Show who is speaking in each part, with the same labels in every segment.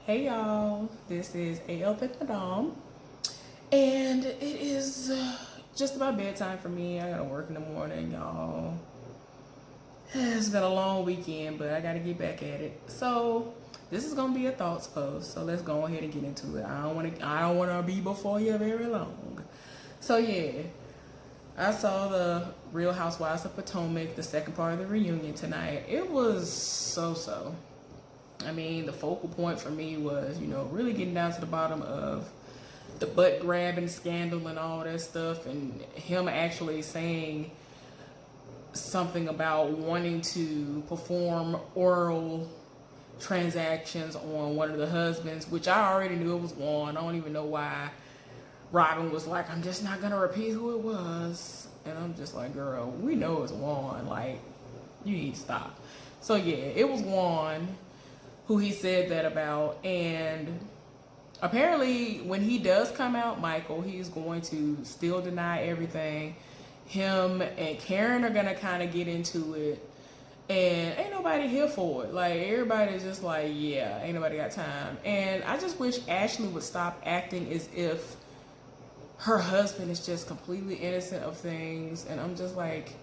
Speaker 1: Hey y'all, this is AL Pick Madame, and it is just about bedtime for me. I gotta work in the morning, y'all. It's been a long weekend, but I gotta get back at it. So this is gonna be a thoughts post. So let's go ahead and get into it. I don't wanna be before you very long. So yeah, I saw the Real Housewives of Potomac, the second part of the reunion tonight. It was so. I mean, the focal point for me was, really getting down to the bottom of the butt grabbing scandal and all that stuff, and him actually saying something about wanting to perform oral transactions on one of the husbands, which I already knew it was Juan. I don't even know why Robin was like, I'm just not gonna repeat who it was. And I'm just like, girl, we know it's Juan. Like, you need to stop. So yeah, it was Juan who he said that about. And apparently when he does come out, Michael, he's going to still deny everything. Him and Karen are gonna kind of get into it, and ain't nobody here for it. Like, everybody's just like, yeah, ain't nobody got time. And I just wish Ashley would stop acting as if her husband is just completely innocent of things. And I'm just like,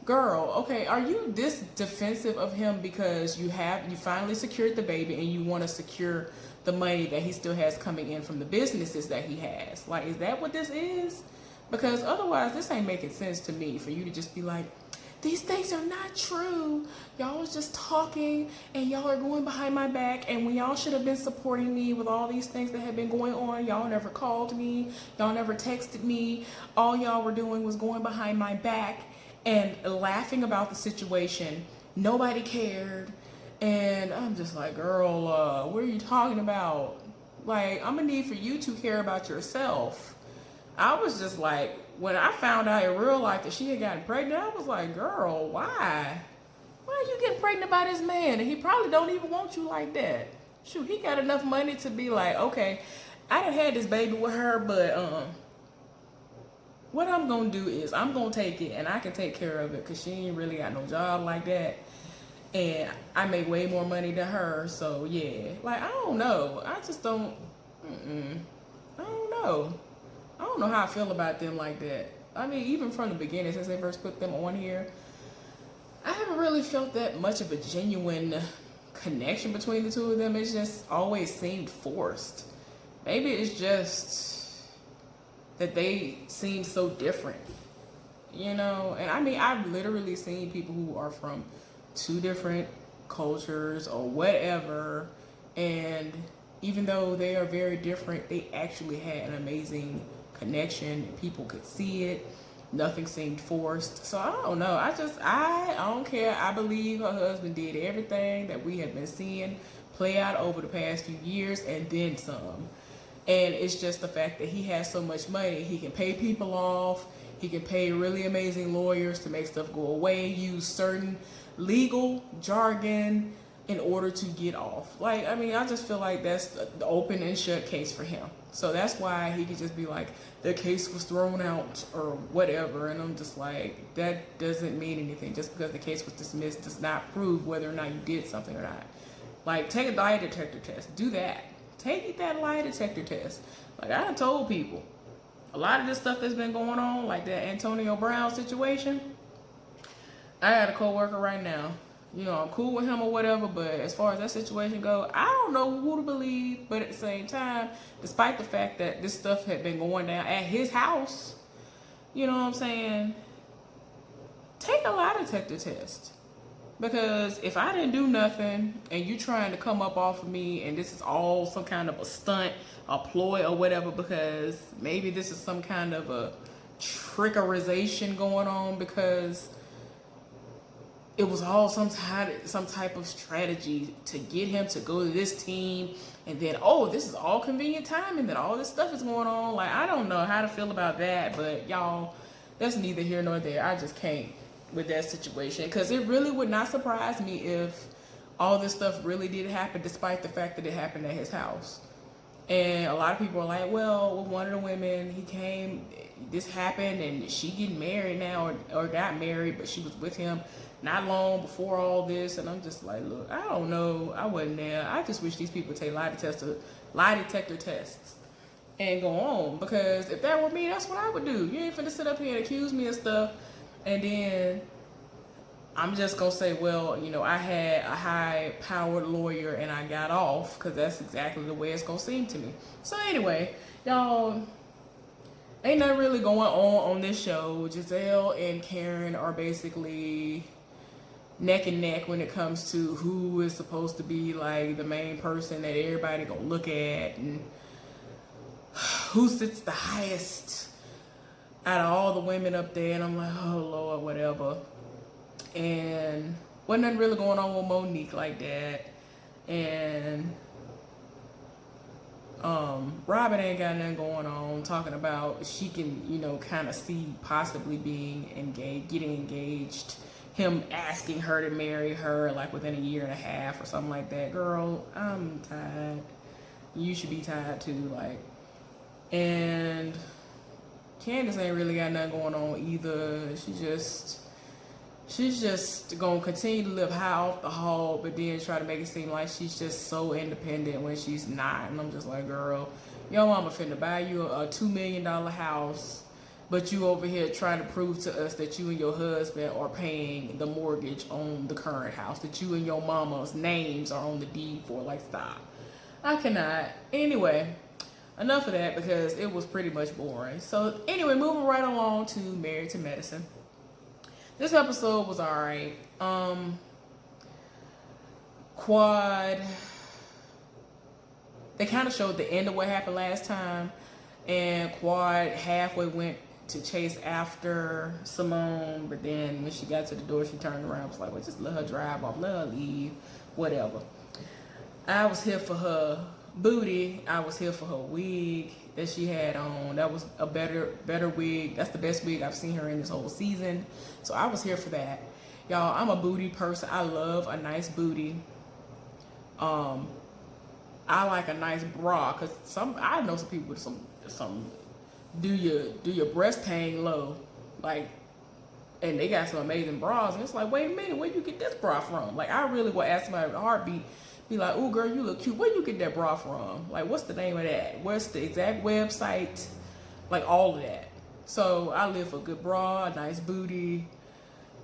Speaker 1: girl, okay, are you this defensive of him because you finally secured the baby and you want to secure the money that he still has coming in from the businesses that he has? Like, is that what this is? Because otherwise, this ain't making sense to me for you to just be like, these things are not true. Y'all was just talking and y'all are going behind my back, and when y'all should have been supporting me with all these things that have been going on, y'all never called me, y'all never texted me. All y'all were doing was going behind my back and laughing about the situation. Nobody cared. And I'm just like, girl, what are you talking about? Like, I'm gonna need for you to care about yourself. I was just like, when I found out in real life that she had gotten pregnant, I was like, girl, why? Why are you getting pregnant by this man? And he probably don't even want you like that. Shoot, he got enough money to be like, okay, I done had this baby with her, but what I'm gonna do is I'm gonna take it and I can take care of it because she ain't really got no job like that. And I make way more money than her. So yeah, like, I don't know. I just don't, I don't know. I don't know how I feel about them like that. I mean, even from the beginning, since they first put them on here, I haven't really felt that much of a genuine connection between the two of them. It's just always seemed forced. Maybe it's just that they seem so different, And I mean, I've literally seen people who are from two different cultures or whatever, and even though they are very different, they actually had an amazing connection. People could see it. Nothing seemed forced. So I don't know. I don't care. I believe her husband did everything that we have been seeing play out over the past few years and then some. And it's just the fact that he has so much money. He can pay people off. He can pay really amazing lawyers to make stuff go away, use certain legal jargon in order to get off. Like, I mean, I just feel like that's the open and shut case for him. So that's why he could just be like, the case was thrown out or whatever. And I'm just like, that doesn't mean anything. Just because the case was dismissed does not prove whether or not you did something or not. Like, take a lie detector test. Do that. Take that lie detector test. Like, I done told people, a lot of this stuff that's been going on, like that Antonio Brown situation, I got a coworker right now. I'm cool with him or whatever, but as far as that situation go, I don't know who to believe. But at the same time, despite the fact that this stuff had been going down at his house, you know what I'm saying? Take a lie detector test. Because if I didn't do nothing and you trying to come up off of me and this is all some kind of a stunt, a ploy or whatever, because maybe this is some kind of a trickerization going on, because it was all some type of strategy to get him to go to this team, and then, this is all convenient timing that all this stuff is going on. Like, I don't know how to feel about that, but y'all, that's neither here nor there. I just can't with that situation, because it really would not surprise me if all this stuff really did happen, despite the fact that it happened at his house. And a lot of people are like, well, with one of the women, this happened, and she getting married now, or got married, but she was with him not long before all this. And I'm just like, look, I don't know. I wasn't there. I just wish these people would take lie detector tests and go on. Because if that were me, that's what I would do. You ain't finna sit up here and accuse me of stuff, and then I'm just gonna say, well, you know, I had a high-powered lawyer and I got off, because that's exactly the way it's gonna seem to me. So anyway, y'all, ain't nothing really going on this show. Giselle and Karen are basically neck and neck when it comes to who is supposed to be like the main person that everybody gonna look at, and who sits the highest out of all the women up there. And I'm like, oh Lord, whatever. And wasn't nothing really going on with Monique like that. And Robin ain't got nothing going on, talking about she can, you know, kind of see possibly being engaged, getting engaged, him asking her to marry her like within a year and a half or something like that. Girl, I'm tired. You should be tired too. Like, and Candace ain't really got nothing going on either. She's just gonna continue to live high off the hog, but then try to make it seem like she's just so independent when she's not. And I'm just like, girl, your mama finna buy you a $2 million house, but you over here trying to prove to us that you and your husband are paying the mortgage on the current house, that you and your mama's names are on the deed for. Like, stop. I cannot. Anyway, enough of that, because it was pretty much boring. So anyway, moving right along to Married to Medicine. This episode was alright. Quad, they kind of showed the end of what happened last time, and Quad halfway went to chase after Simone, but then when she got to the door, she turned around and was like, well, just let her drive off, let her leave, whatever. I was here for her booty. I was here for her wig that she had on. That was a better wig. That's the best wig I've seen her in this whole season. So I was here for that. Y'all, I'm a booty person. I love a nice booty. I like a nice bra, because I know some people with some do your breast hang low, like, and they got some amazing bras, and it's like, wait a minute, where you get this bra from? Like, I really would ask somebody with a heartbeat, be like, oh girl, you look cute, where you get that bra from? Like, what's the name of that? What's the exact website? Like, all of that. So I live for a good bra, a nice booty,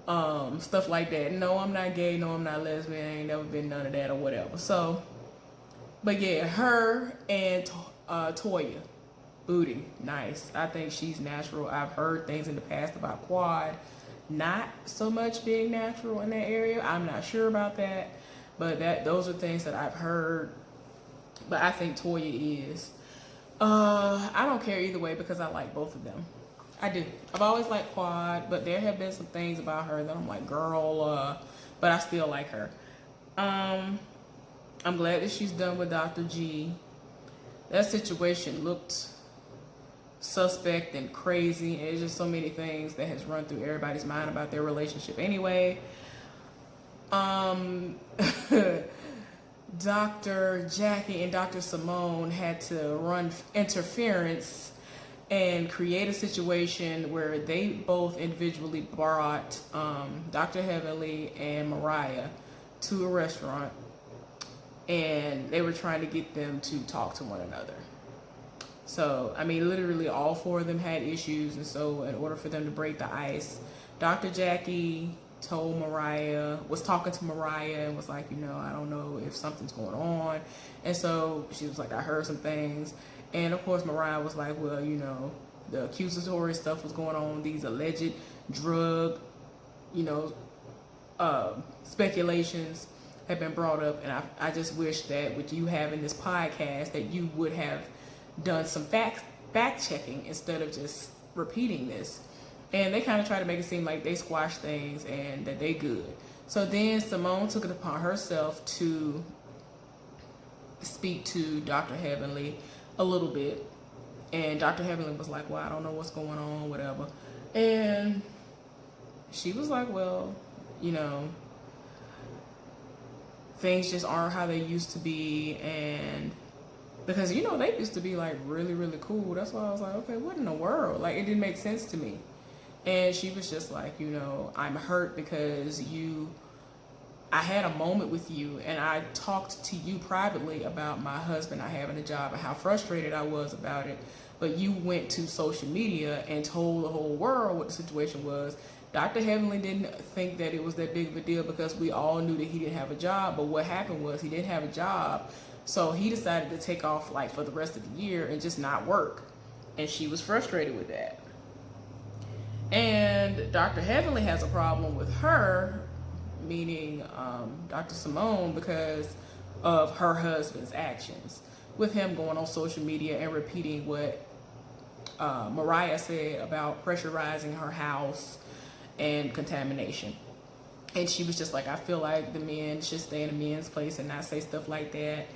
Speaker 1: stuff like that. No, I'm not gay, no, I'm not lesbian, I ain't never been none of that or whatever. So, but yeah, her and Toya, booty, nice. I think she's natural. I've heard things in the past about Quad not so much being natural in that area. I'm not sure about that, but those are things that I've heard. But I think Toya is. I don't care either way, because I like both of them. I do. I've always liked Quad, but there have been some things about her that I'm like, girl, but I still like her. I'm glad that she's done with Dr. G. That situation looked suspect and crazy, and there's just so many things that has run through everybody's mind about their relationship anyway. Dr. Jackie and Dr. Simone had to run interference and create a situation where they both individually brought Dr. Heavenly and Mariah to a restaurant, and they were trying to get them to talk to one another. So, I mean, literally all four of them had issues, and so in order for them to break the ice, Dr. Jackie was talking to Mariah and was like, you know, I don't know if something's going on. And so she was like, I heard some things. And of course, Mariah was like, well, you know, the accusatory stuff was going on, these alleged drug, you know, speculations have been brought up. And I just wish that with you having this podcast that you would have done some fact checking instead of just repeating this. And they kind of try to make it seem like they squash things and that they good. So then Simone took it upon herself to speak to Dr. Heavenly a little bit. And Dr. Heavenly was like, well, I don't know what's going on, whatever. And she was like, well, you know, things just aren't how they used to be. And Because, you know, they used to be like really, really cool. That's why I was like, okay, what in the world? Like, it didn't make sense to me. And she was just like, you know, I'm hurt because I had a moment with you and I talked to you privately about my husband not having a job and how frustrated I was about it. But you went to social media and told the whole world what the situation was. Dr. Heavenly didn't think that it was that big of a deal because we all knew that he didn't have a job. But what happened was he didn't have a job. So he decided to take off like for the rest of the year and just not work. And she was frustrated with that. And Dr. Heavenly has a problem with her, meaning Dr. Simone, because of her husband's actions. With him going on social media and repeating what Mariah said about pressurizing her house and contamination. And she was just like, I feel like the men should stay in a men's place and not say stuff like that.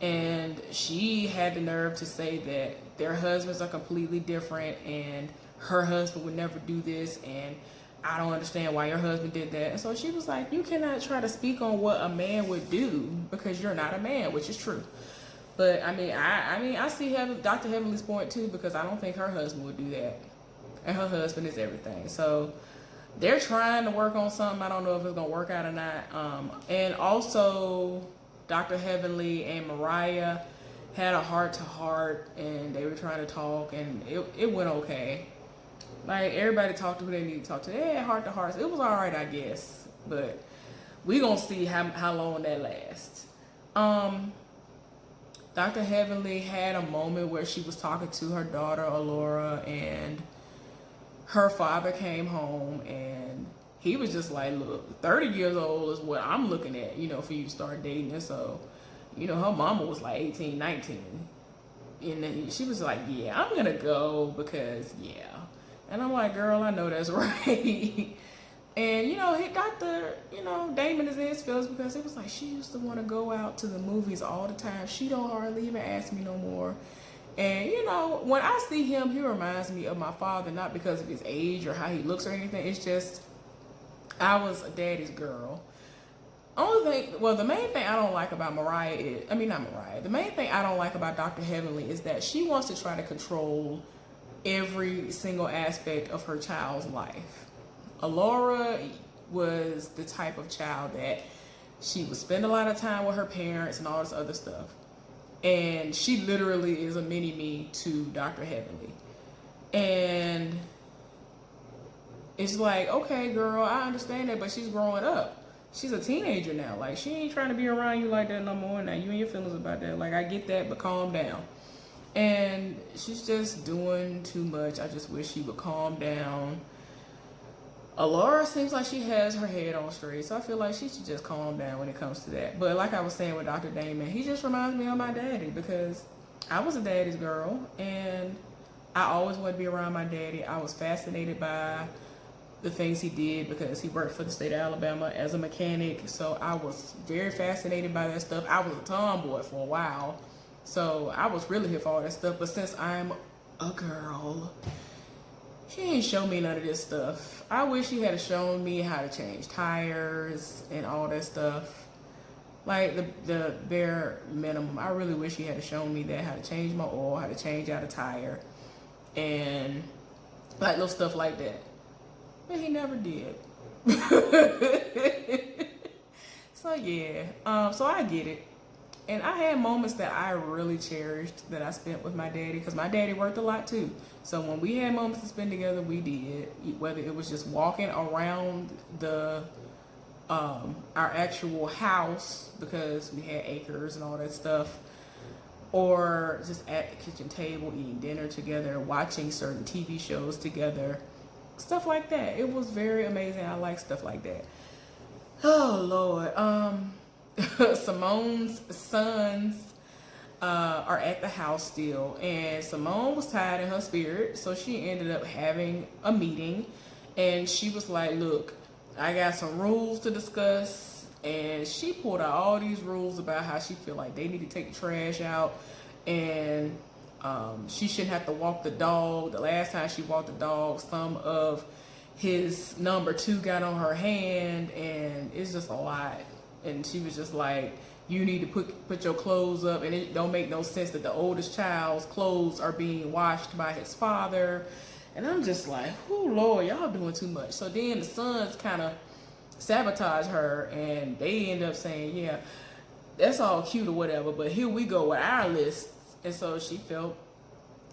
Speaker 1: And she had the nerve to say that their husbands are completely different and her husband would never do this, and I don't understand why your husband did that. And so she was like, you cannot try to speak on what a man would do because you're not a man, which is true. But I mean, I see Dr. Heavenly's point too, because I don't think her husband would do that. And her husband is everything. So they're trying to work on something. I don't know if it's gonna work out or not. And also Dr. Heavenly and Mariah had a heart-to-heart and they were trying to talk and it went okay. Like, everybody talked to who they needed to talk to. They had heart-to-hearts. It was all right, I guess. But we gonna see how long that lasts. Dr. Heavenly had a moment where she was talking to her daughter, Alora, and her father came home and he was just like, look, 30 years old is what I'm looking at, you know, for you to start dating. And so, you know, her mama was like 18, 19. And then she was like, yeah, I'm gonna go because, yeah. And I'm like, girl, I know that's right. And, you know, Damon is in his feelings because it was like, she used to want to go out to the movies all the time. She don't hardly even ask me no more. And, you know, when I see him, he reminds me of my father, not because of his age or how he looks or anything. It's just, I was a daddy's girl. The main thing I don't like about the main thing I don't like about Dr. Heavenly is that she wants to try to control every single aspect of her child's life. Alora was the type of child that she would spend a lot of time with her parents and all this other stuff. And she literally is a mini-me to Dr. Heavenly. And it's like, okay, girl, I understand that, but she's growing up. She's a teenager now. Like, she ain't trying to be around you like that no more. Now, you and your feelings about that. Like, I get that, but calm down. And she's just doing too much. I just wish she would calm down. Alora seems like she has her head on straight, so I feel like she should just calm down when it comes to that. But like I was saying with Dr. Damon, he just reminds me of my daddy because I was a daddy's girl and I always wanted to be around my daddy. I was fascinated by the things he did because he worked for the state of Alabama as a mechanic. So I was very fascinated by that stuff. I was a tomboy for a while. So I was really here for all that stuff. But since I'm a girl, he ain't show me none of this stuff. I wish he had shown me how to change tires and all that stuff. Like the bare minimum. I really wish he had shown me that, how to change my oil, how to change out a tire, and like little stuff like that. But he never did. So yeah, so I get it. And I had moments that I really cherished that I spent with my daddy because my daddy worked a lot too. So when we had moments to spend together, we did. Whether it was just walking around our actual house because we had acres and all that stuff, or just at the kitchen table eating dinner together, watching certain TV shows together, stuff like that. It was very amazing. I like stuff like that. Oh Lord. Simone's sons are at the house still, and Simone was tired in her spirit, so she ended up having a meeting, and she was like, look, I got some rules to discuss, and she pulled out all these rules about how she feel like they need to take the trash out, and she shouldn't have to walk the dog. The last time she walked the dog, some of his number 2 got on her hand, and it's just a lot. And she was just like, you need to put your clothes up, and it don't make no sense that the oldest child's clothes are being washed by his father. And I'm just like, oh Lord, y'all doing too much. So then the sons kind of sabotage her, and they end up saying, yeah, that's all cute or whatever, but here we go with our list. And so she felt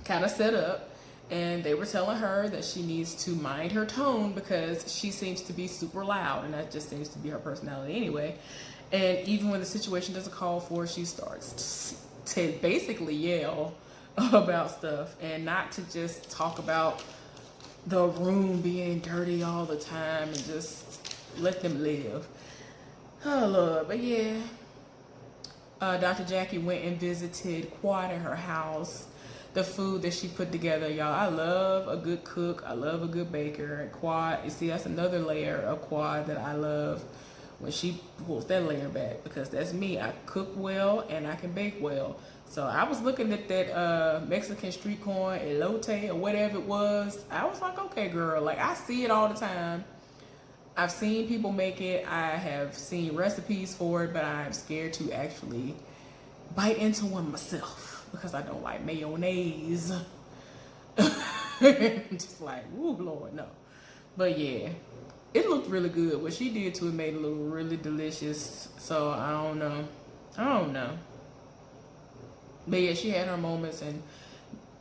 Speaker 1: kind of set up, and they were telling her that she needs to mind her tone because she seems to be super loud, and that just seems to be her personality anyway. And even when the situation doesn't call for it, she starts to basically yell about stuff, and not to just talk about the room being dirty all the time and just let them live. Oh Lord. But yeah, Dr. Jackie went and visited Quad at her house. The food that she put together, y'all, I love a good cook. I love a good baker. And Quad, you see, that's another layer of Quad that I love, when she pulls that layer back, because that's me. I cook well and I can bake well. So I was looking at that Mexican street corn, elote or whatever it was. I was like, okay, girl, like I see it all the time. I've seen people make it. I have seen recipes for it, but I'm scared to actually bite into one myself because I don't like mayonnaise. Just like, ooh, Lord, no. But yeah, it looked really good. What she did to it made it look really delicious. So I don't know. But yeah, she had her moments, and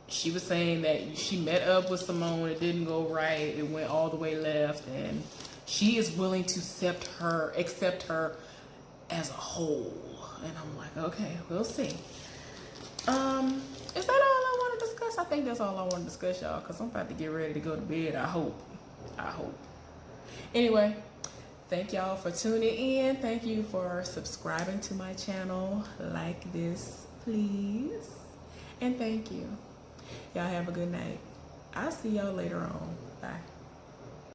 Speaker 1: she was saying that she met up with Simone. It didn't go right. It went all the way left, and she is willing to accept her as a whole. And I'm like, okay, we'll see. Is that all I want to discuss? I think that's all I want to discuss, y'all, because I'm about to get ready to go to bed. I hope. Anyway, thank y'all for tuning in. Thank you for subscribing to my channel. Like this, please. And thank you. Y'all have a good night. I'll see y'all later on.